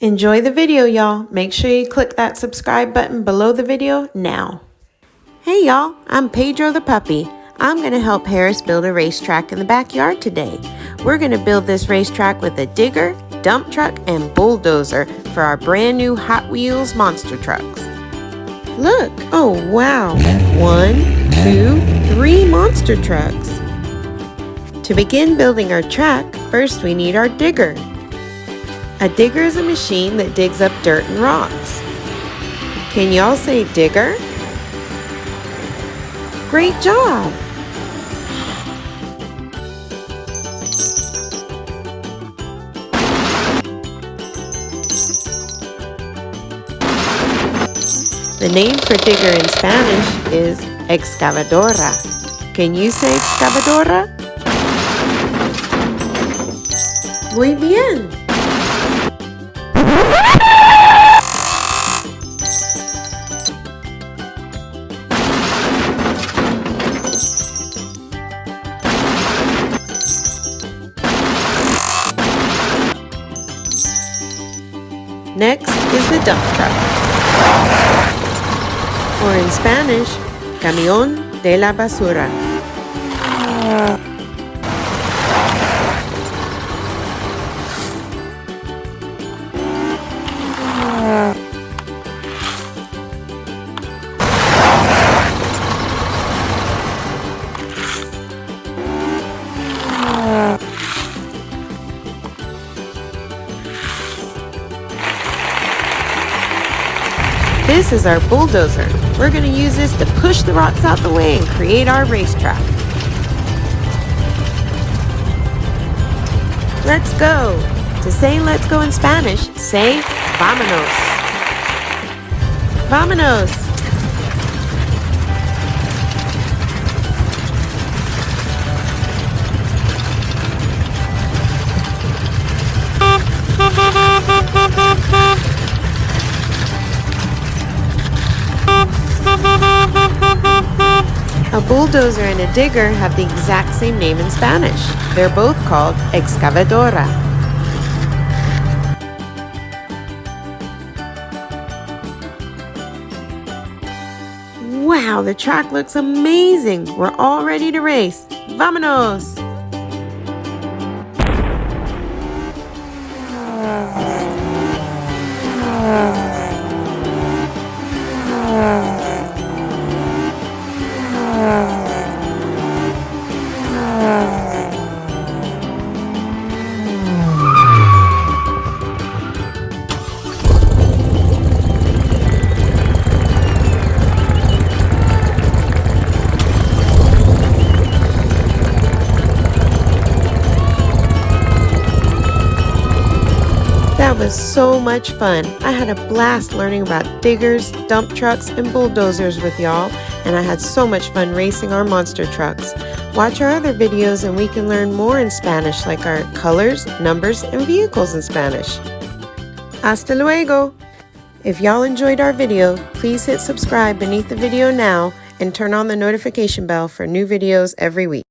Enjoy the video, y'all. Make sure you click that subscribe button below the video now. Hey y'all, I'm Pedro the puppy. I'm gonna help Harris build a racetrack in the backyard today. We're gonna build this racetrack with a digger, dump truck, and bulldozer for our brand new Hot Wheels monster trucks. Look, oh wow, 1, 2, 3 monster trucks. To begin building our track, first we need our digger. A digger is a machine that digs up dirt and rocks. Can y'all say digger? Great job! The name for digger in Spanish is excavadora. Can you say excavadora? Muy bien! Next is the dump truck, or in Spanish, camión de la basura. This is our bulldozer. We're going to use this to push the rocks out the way and create our racetrack. Let's go. To say let's go in Spanish, say vámonos. Vámonos. A bulldozer and a digger have the exact same name in Spanish. They're both called excavadora. Wow, the track looks amazing. We're all ready to race. Vámonos! That was so much fun. I had a blast learning about diggers, dump trucks, and bulldozers with y'all, and I had so much fun racing our monster trucks. Watch our other videos and we can learn more in Spanish, like our colors, numbers, and vehicles in Spanish. Hasta luego! If y'all enjoyed our video, please hit subscribe beneath the video now and turn on the notification bell for new videos every week.